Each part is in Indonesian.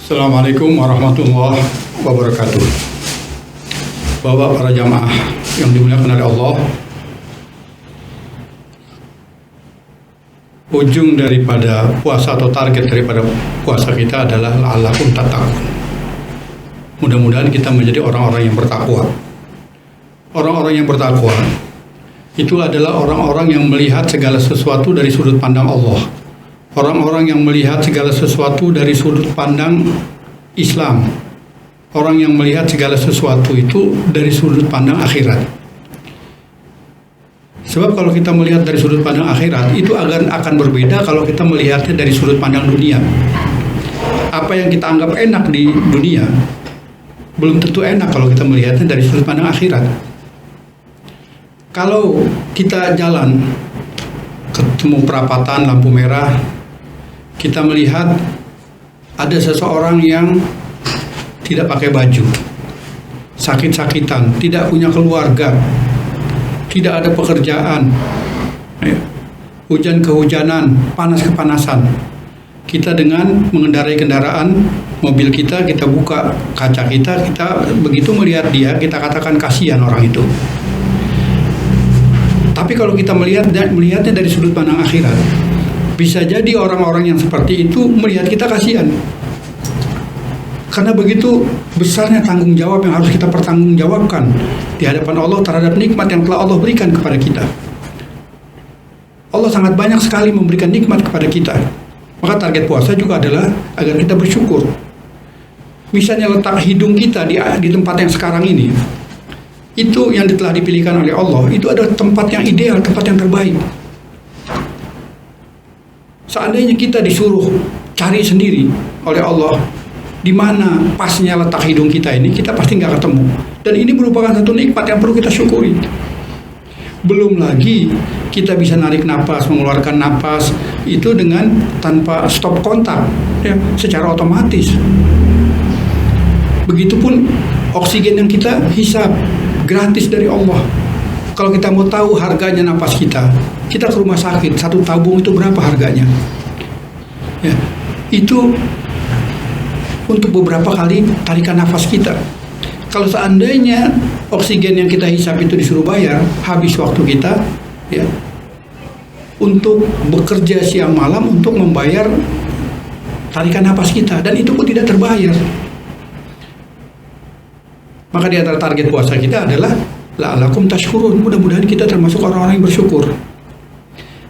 Assalamualaikum warahmatullahi wabarakatuh. Bapak para jamaah yang dimuliakan oleh Allah, ujung daripada puasa atau target daripada puasa kita adalah la'allakum tattaqun. Mudah-mudahan kita menjadi orang-orang yang bertakwa. Orang-orang yang bertakwa itu adalah orang-orang yang melihat segala sesuatu dari sudut pandang Allah. Orang-orang yang melihat segala sesuatu dari sudut pandang Islam. Orang yang melihat segala sesuatu itu dari sudut pandang akhirat. Sebab kalau kita melihat dari sudut pandang akhirat, itu akan berbeda kalau kita melihatnya dari sudut pandang dunia. Apa yang kita anggap enak di dunia, belum tentu enak kalau kita melihatnya dari sudut pandang akhirat. Kalau kita jalan, ketemu perapatan lampu merah, kita melihat ada seseorang yang tidak pakai baju, sakit-sakitan, tidak punya keluarga, tidak ada pekerjaan, hujan kehujanan, panas kepanasan. Kita dengan mengendarai kendaraan mobil kita buka kaca kita begitu melihat dia, kita katakan kasihan orang itu. Tapi kalau kita melihatnya dari sudut pandang akhirat, bisa jadi orang-orang yang seperti itu melihat kita kasihan. Karena begitu besarnya tanggung jawab yang harus kita pertanggungjawabkan di hadapan Allah terhadap nikmat yang telah Allah berikan kepada kita. Allah sangat banyak sekali memberikan nikmat kepada kita. Maka target puasa juga adalah agar kita bersyukur. Misalnya letak hidung kita di tempat yang sekarang ini, itu yang telah dipilihkan oleh Allah, itu adalah tempat yang ideal, tempat yang terbaik. Seandainya kita disuruh cari sendiri oleh Allah di mana pasnya letak hidung kita ini, kita pasti nggak ketemu. Dan ini merupakan satu nikmat yang perlu kita syukuri. Belum lagi kita bisa narik napas, mengeluarkan napas itu dengan tanpa stop kontak, ya, secara otomatis. Begitupun oksigen yang kita hisap gratis dari Allah. Kalau kita mau tahu harganya napas kita ke rumah sakit, satu tabung itu berapa harganya? Ya, itu untuk beberapa kali tarikan nafas kita. Kalau seandainya oksigen yang kita hisap itu disuruh bayar, habis waktu kita, ya, untuk bekerja siang malam untuk membayar tarikan nafas kita, dan itu pun tidak terbayar. Maka di antara target puasa kita adalah la'allakum tashkurun. Mudah-mudahan kita termasuk orang-orang yang bersyukur.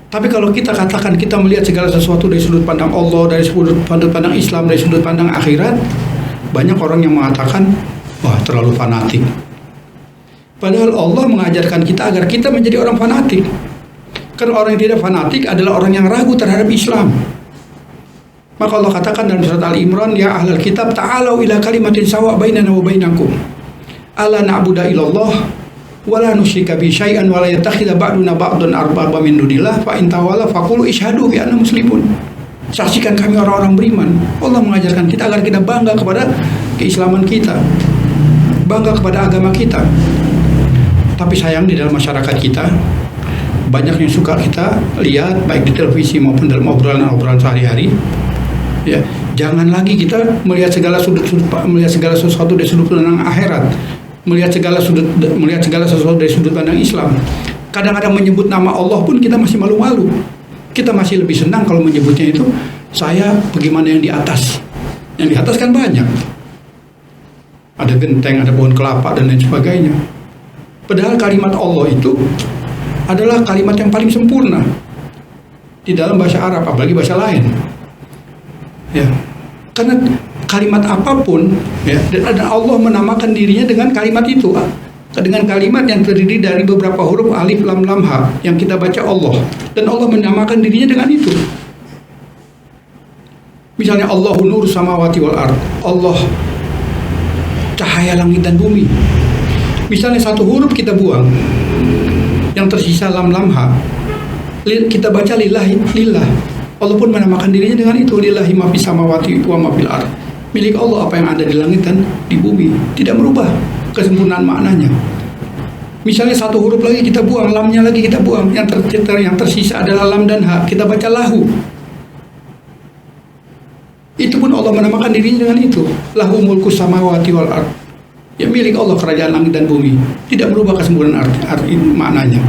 Tapi kalau kita katakan kita melihat segala sesuatu dari sudut pandang Allah, dari sudut pandang Islam, dari sudut pandang akhirat, banyak orang yang mengatakan, wah, terlalu fanatik. Padahal Allah mengajarkan kita agar kita menjadi orang fanatik. Karena orang yang tidak fanatik adalah orang yang ragu terhadap Islam. Maka Allah katakan dalam surat Al-Imran, ya ahlal kitab ta'alau ila kalimatin sawa bainana wa bainakum alla na'budu illallah wala nusyrika bi syai'an wala yattakhidha ba'duna ba'dan arbaba min dunillah fa in tawalla faqulu isyhadu bi anna muslimun. Saksikan kami orang-orang beriman. Allah mengajarkan kita agar kita bangga kepada keislaman kita, bangga kepada agama kita. Tapi sayang di dalam masyarakat kita banyak yang suka kita lihat baik di televisi maupun dalam obrolan sehari-hari. Ya, jangan lagi kita melihat segala sesuatu dari sudut pandang akhirat, melihat segala sesuatu dari sudut pandang Islam. Kadang-kadang menyebut nama Allah pun kita masih malu-malu. Kita masih lebih senang kalau menyebutnya itu saya bagaimana yang di atas. Yang di atas kan banyak. Ada genteng, ada pohon kelapa dan lain sebagainya. Padahal kalimat Allah itu adalah kalimat yang paling sempurna di dalam bahasa Arab, apalagi bahasa lain. Ya, karena kalimat apapun, ya, dan Allah menamakan dirinya dengan kalimat itu, dengan kalimat yang terdiri dari beberapa huruf alif lam lam ha yang kita baca Allah, dan Allah menamakan dirinya dengan itu. Misalnya Allahu nur samawati wal ard, Allah cahaya langit dan bumi. Misalnya satu huruf kita buang, yang tersisa lam lam ha, kita baca lillahi lillah. Allah pun menamakan dirinya dengan itu, lillahi ma fis samawati wa ma fil ard. Milik Allah apa yang ada di langit dan di bumi, tidak merubah kesempurnaan maknanya. Misalnya satu huruf lagi kita buang, lamnya lagi kita buang, yang tersisa adalah lam dan ha, kita baca lahu. Itu pun Allah menamakan dirinya dengan itu. Lahu mulku samawati wal ard. Ya, milik Allah kerajaan langit dan bumi. Tidak merubah kesempurnaan arti maknanya.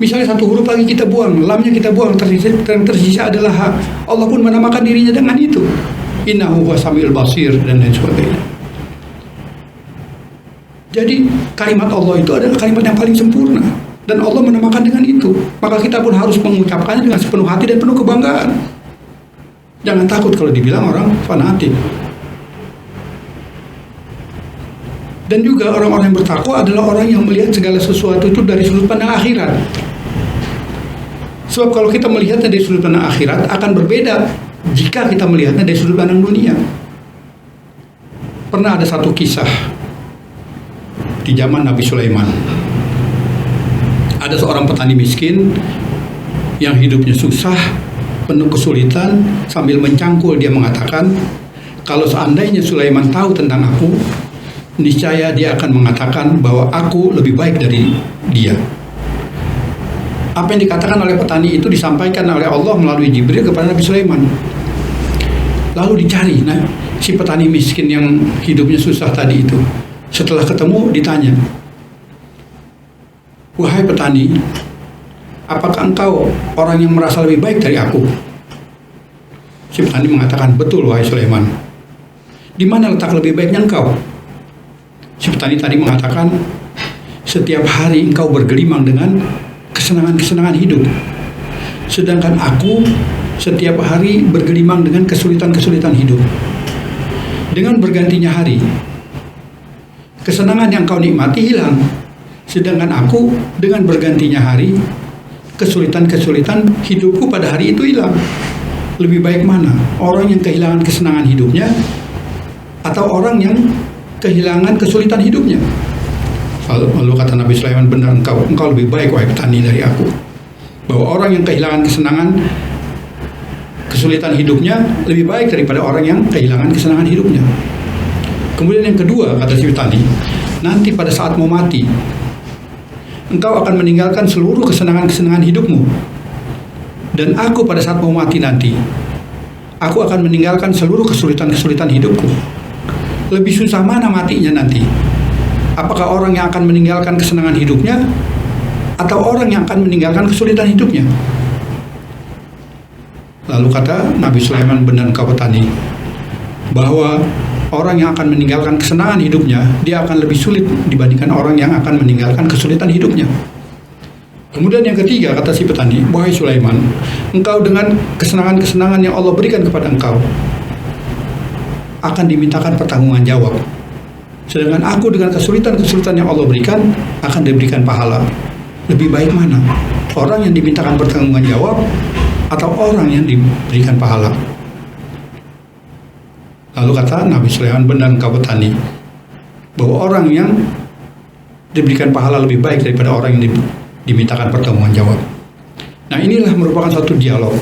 Misalnya satu huruf lagi kita buang, lamnya kita buang, tersisa adalah ha. Allah pun menamakan dirinya dengan itu. Innahu huwas samiul basir dan lain sebagainya. Jadi kalimat Allah itu adalah kalimat yang paling sempurna. Dan Allah menamakan dengan itu. Maka kita pun harus mengucapkannya dengan sepenuh hati dan penuh kebanggaan. Jangan takut kalau dibilang orang fanatik. Dan juga orang-orang yang bertakwa adalah orang yang melihat segala sesuatu itu dari sudut pandang akhirat. Sebab kalau kita melihatnya dari sudut pandang akhirat akan berbeda jika kita melihatnya dari sudut pandang dunia. Pernah ada satu kisah di zaman Nabi Sulaiman. Ada seorang petani miskin yang hidupnya susah, penuh kesulitan, sambil mencangkul dia mengatakan, kalau seandainya Sulaiman tahu tentang aku, niscaya dia akan mengatakan bahwa aku lebih baik dari dia. Apa yang dikatakan oleh petani itu disampaikan oleh Allah melalui Jibril kepada Nabi Sulaiman. Lalu dicari, nah, si petani miskin yang hidupnya susah tadi itu. Setelah ketemu ditanya, wahai petani, apakah engkau orang yang merasa lebih baik dari aku? Si petani mengatakan, betul wahai Sulaiman. Di mana letak lebih baiknya engkau? Si petani tadi mengatakan, setiap hari engkau bergelimang dengan kesenangan-kesenangan hidup. Sedangkan aku setiap hari bergelimang dengan kesulitan-kesulitan hidup. Dengan bergantinya hari, kesenangan yang kau nikmati hilang. Sedangkan aku dengan bergantinya hari, kesulitan-kesulitan hidupku pada hari itu hilang. Lebih baik mana? Orang yang kehilangan kesenangan hidupnya atau orang yang kehilangan kesulitan hidupnya? Lalu kata Nabi Sulaiman, benar engkau lebih baik wahai petani dari aku. Bahwa orang yang kehilangan kesulitan hidupnya lebih baik daripada orang yang kehilangan kesenangan hidupnya. Kemudian yang kedua, kata si petani, nanti pada saat mau mati, engkau akan meninggalkan seluruh kesenangan-kesenangan hidupmu. Dan aku pada saat mau mati nanti, aku akan meninggalkan seluruh kesulitan-kesulitan hidupku. Lebih susah mana matinya nanti? Apakah orang yang akan meninggalkan kesenangan hidupnya atau orang yang akan meninggalkan kesulitan hidupnya? Lalu kata Nabi Sulaiman, benar engkau petani, bahwa orang yang akan meninggalkan kesenangan hidupnya, dia akan lebih sulit dibandingkan orang yang akan meninggalkan kesulitan hidupnya. Kemudian yang ketiga, kata si petani, wahai Sulaiman, engkau dengan kesenangan-kesenangan yang Allah berikan kepada engkau akan dimintakan pertanggungan jawab. Sedangkan aku dengan kesulitan-kesulitan yang Allah berikan akan diberikan pahala. Lebih baik mana? Orang yang dimintakan pertanggungan jawab atau orang yang diberikan pahala? Lalu kata Nabi Sulaiman, benar engkau petani, bahwa orang yang diberikan pahala lebih baik daripada orang yang dimintakan pertanggungan jawab. Nah, inilah merupakan satu dialog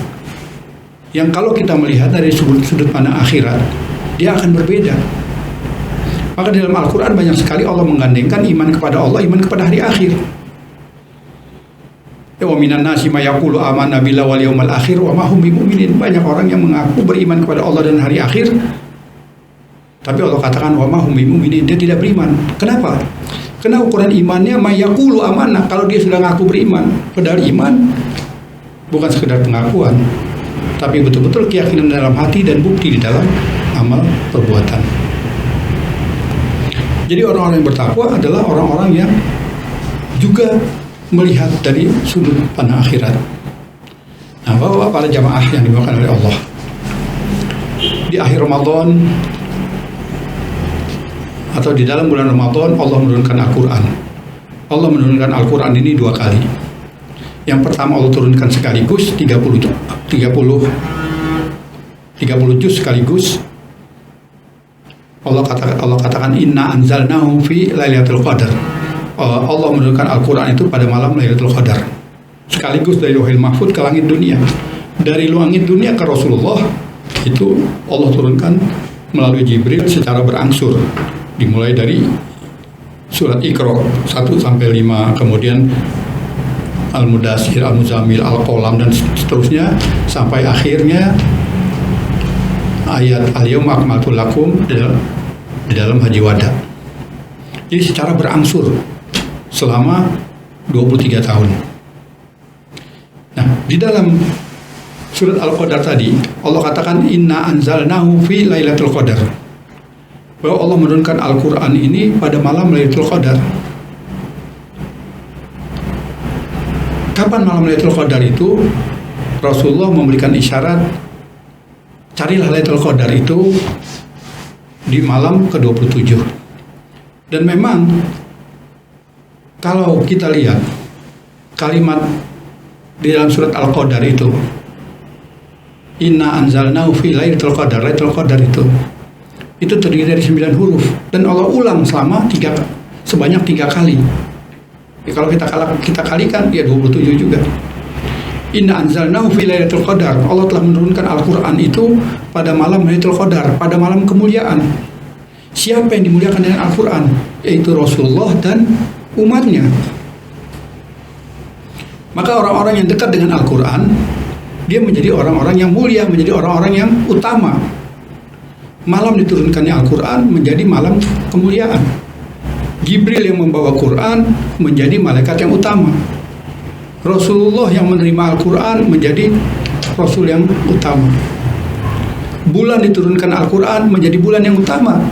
yang kalau kita melihat dari sudut pandang akhirat, dia akan berbeda. Maka dalam Al-Quran banyak sekali Allah menggandengkan iman kepada Allah, iman kepada hari akhir. Wa minan nasi may yaqulu amanna billahi wal yawmil akhir wa ma hum bimumin. Banyak orang yang mengaku beriman kepada Allah dan hari akhir, tapi Allah katakan wa ma hum bimumin, dia tidak beriman. Kenapa? Karena ukuran imannya may yaqulu amanah, kalau dia sudah ngaku beriman. Padahal iman bukan sekedar pengakuan, tapi betul-betul keyakinan dalam hati dan bukti di dalam amal perbuatan. Jadi orang-orang yang bertakwa adalah orang-orang yang juga melihat dari sudut pandang akhirat. Nah, Bapak para jamaah yang dimuliakan oleh Allah, di akhir Ramadan atau di dalam bulan Ramadan Allah menurunkan Al-Quran. Allah menurunkan Al-Quran ini 2 kali. Yang pertama Allah turunkan sekaligus 30 juz sekaligus. Allah katakan inna anzalnahu fi lailatul qadar. Allah menurunkan Al-Quran itu pada malam Lailatul Qadar. Sekaligus dari Lauhil Mahfuz ke langit dunia. Dari langit dunia ke Rasulullah itu Allah turunkan melalui Jibril secara berangsur. Dimulai dari surat Iqra 1 sampai 5, kemudian Al-Mudassir, Al-Muzammil, Al-Qalam dan seterusnya sampai akhirnya ayat al-yauma akmaltu lakum di dalam Haji Wada. Jadi secara berangsur selama 23 tahun. Nah, di dalam surat Al-Qadar tadi, Allah katakan inna anzalnahu fi lailatul qadar. Bahwa Allah menurunkan Al-Quran ini pada malam Lailatul Qadar. Kapan malam Lailatul Qadar itu? Rasulullah memberikan isyarat, carilah Lailatul Qadar itu di malam ke-27. Dan memang kalau kita lihat kalimat di dalam surat Al-Qadar itu, inna anzalnahu fi lailatul qadar, Lailatul Qadar itu terdiri dari 9 huruf dan Allah ulang sebanyak 3 kali. Ya, kalau kita kalikan ya 27 juga. Inna anzalnahu fi lailatul qadar. Allah telah menurunkan Al-Qur'an itu pada malam Lailatul Qadar, pada malam kemuliaan. Siapa yang dimuliakan dengan Al-Qur'an? Yaitu Rasulullah dan umatnya. Maka orang-orang yang dekat dengan Al-Qur'an, dia menjadi orang-orang yang mulia, menjadi orang-orang yang utama. Malam diturunkannya Al-Quran menjadi malam kemuliaan. Jibril yang membawa Quran menjadi malaikat yang utama. Rasulullah yang menerima Al-Quran menjadi Rasul yang utama. Bulan diturunkan Al-Quran menjadi bulan yang utama.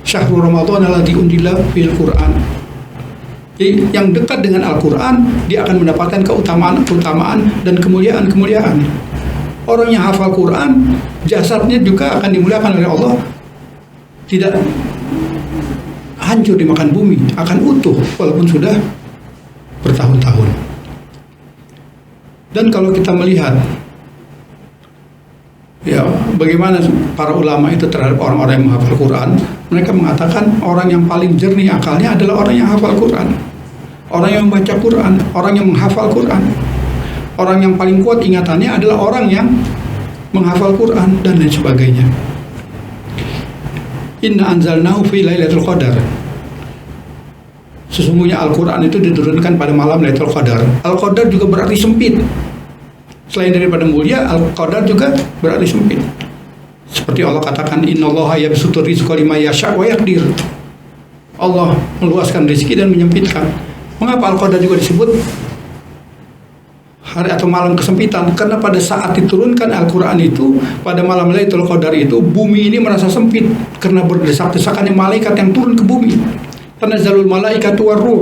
Syahrul Ramadan alladzi unzila fil Quran. Jadi yang dekat dengan Al-Quran, dia akan mendapatkan keutamaan dan kemuliaan. Orang yang hafal Quran, jasadnya juga akan dimuliakan oleh Allah. Tidak hancur dimakan bumi, akan utuh walaupun sudah bertahun-tahun. Dan kalau kita melihat ya bagaimana para ulama itu terhadap orang-orang yang menghafal Quran, mereka mengatakan orang yang paling jernih akalnya adalah orang yang hafal Quran, orang yang membaca Quran, orang yang menghafal Quran. Orang yang paling kuat ingatannya adalah orang yang menghafal Quran dan lain sebagainya. Inna anzalnahu fi lailatul qadar. Sesungguhnya Al-Quran itu diturunkan pada malam Lailatul Qadar. Al-Qadar juga berarti sempit. Selain daripada mulia, Al-Qadar juga berarti sempit. Seperti Allah katakan, innallaha yabsutur rizqa liman yasha' wa yaqdir. Allah meluaskan rezeki dan menyempitkan. Mengapa Al-Qadar juga disebut hari atau malam kesempitan? Karena pada saat diturunkan Al-Quran itu, pada malam Lailatul Qadar itu, bumi ini merasa sempit karena berdesak-desakannya malaikat yang turun ke bumi. Tanazzalul malaikatu warruh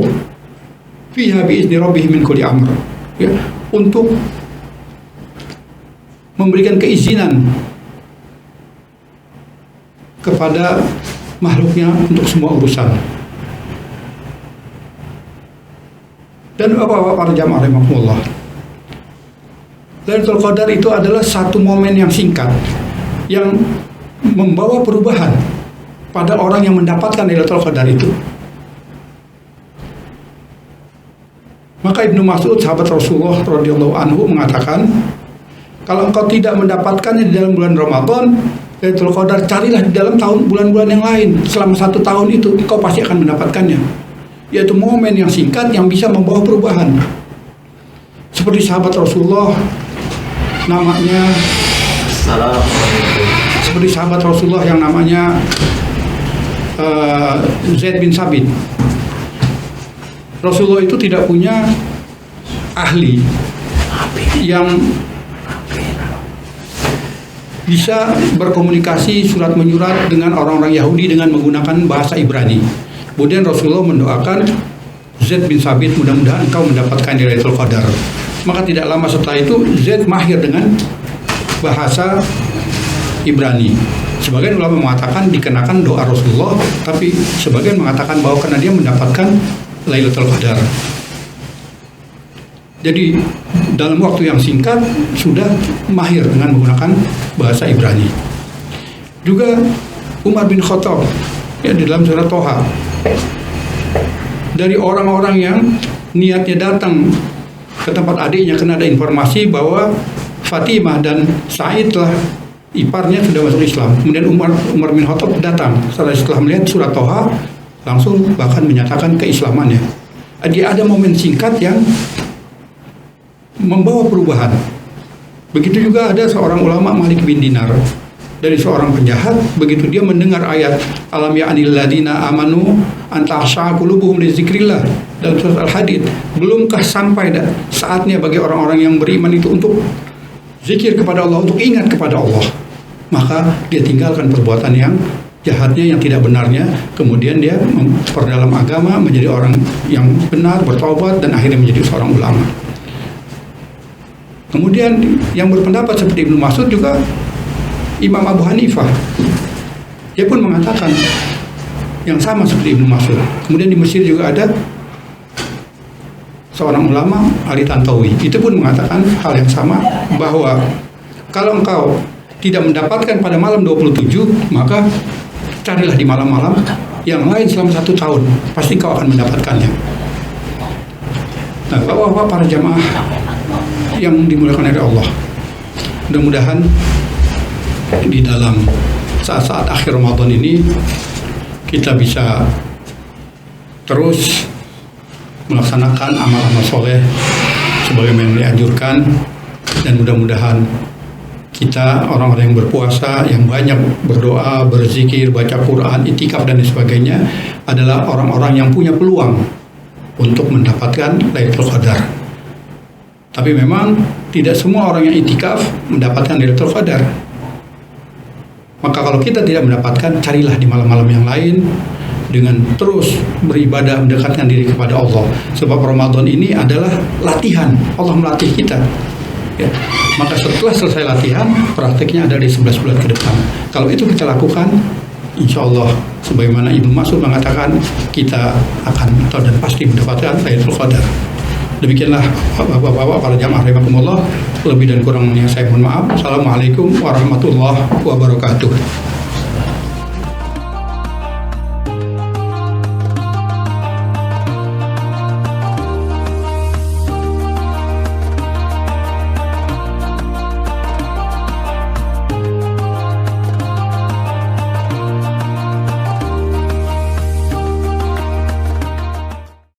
fiha biizni rabbihim min kulli amr. Ya, untuk memberikan keizinan kepada makhluknya untuk semua urusan. Dan bapak-bapak para jamaah rahimakumullah, Lailatul Qadar itu adalah satu momen yang singkat yang membawa perubahan pada orang yang mendapatkan Lailatul Qadar itu. Maka Ibnu Mas'ud, sahabat Rasulullah radhiyallahu anhu, mengatakan, kalau engkau tidak mendapatkannya di dalam bulan Ramadan, Lailatul Qadar, carilah di dalam bulan-bulan yang lain. Selama 1 tahun itu engkau pasti akan mendapatkannya. Yaitu momen yang singkat yang bisa membawa perubahan. Seperti sahabat Rasulullah, namanya seperti sahabat Rasulullah yang namanya Zaid bin Sabit. Rasulullah itu tidak punya ahli yang bisa berkomunikasi surat menyurat dengan orang-orang Yahudi dengan menggunakan bahasa Ibrani. Kemudian Rasulullah mendoakan Zaid bin Sabit, mudah-mudahan engkau mendapatkan Lailatul Qadar. Maka tidak lama setelah itu Zaid mahir dengan bahasa Ibrani. Sebagian ulama mengatakan dikenakan doa Rasulullah, tapi sebagian mengatakan bahwa karena dia mendapatkan Lailatul Qadar. Jadi dalam waktu yang singkat sudah mahir dengan menggunakan bahasa Ibrani. Juga Umar bin Khattab, ya, di dalam surat Toha, dari orang-orang yang niatnya datang ke tempat adiknya karena ada informasi bahwa Fatimah dan Sa'id telah iparnya sudah masuk Islam. Kemudian Umar bin Khattab datang setelah melihat surat Toha, langsung bahkan menyatakan keislamannya. Dia ada momen singkat yang membawa perubahan. Begitu juga ada seorang ulama, Malik bin Dinar. dari seorang penjahat begitu dia mendengar ayat alam ya'nil ladina amanu antakhsha qulubuhum li dzikrillah dalam surat Al-Hadid. Belumkah sampai saatnya bagi orang-orang yang beriman itu untuk zikir kepada Allah, untuk ingat kepada Allah. Maka dia tinggalkan perbuatan yang jahatnya, yang tidak benarnya, kemudian dia memperdalam agama, menjadi orang yang benar, bertaubat, dan akhirnya menjadi seorang ulama. Kemudian yang berpendapat seperti Ibnu Mas'ud juga Imam Abu Hanifah. Dia pun mengatakan yang sama seperti Ibnu Mas'ud. Kemudian di Mesir juga ada seorang ulama, Ali Tantawi. Itu pun mengatakan hal yang sama, bahwa kalau engkau tidak mendapatkan pada malam 27, maka carilah di malam-malam yang lain selama 1 tahun. Pasti kau akan mendapatkannya. Nah, Bapak-bapak para jamaah yang dimuliakan oleh Allah, mudah-mudahan di dalam saat-saat akhir Ramadan ini kita bisa terus melaksanakan amal-amal soleh sebagaimana yang dianjurkan, dan mudah-mudahan kita orang-orang yang berpuasa, yang banyak berdoa, berzikir, baca Quran, itikaf dan sebagainya adalah orang-orang yang punya peluang untuk mendapatkan Lailatul Qadar. Tapi memang tidak semua orang yang itikaf mendapatkan Lailatul Qadar. Maka kalau kita tidak mendapatkan, carilah di malam-malam yang lain dengan terus beribadah, mendekatkan diri kepada Allah. Sebab Ramadan ini adalah latihan, Allah melatih kita. Ya. Maka setelah selesai latihan, prakteknya ada di 11 bulan ke depan. Kalau itu kita lakukan, insya Allah, sebagaimana Ibnu Mas'ud mengatakan, kita akan dan pasti mendapatkan Lailatul Qadar. Demikianlah bapak-bapak para jamaah rahimakumullah. Lebih dan kurangnya saya mohon maaf. Assalamualaikum warahmatullahi wabarakatuh.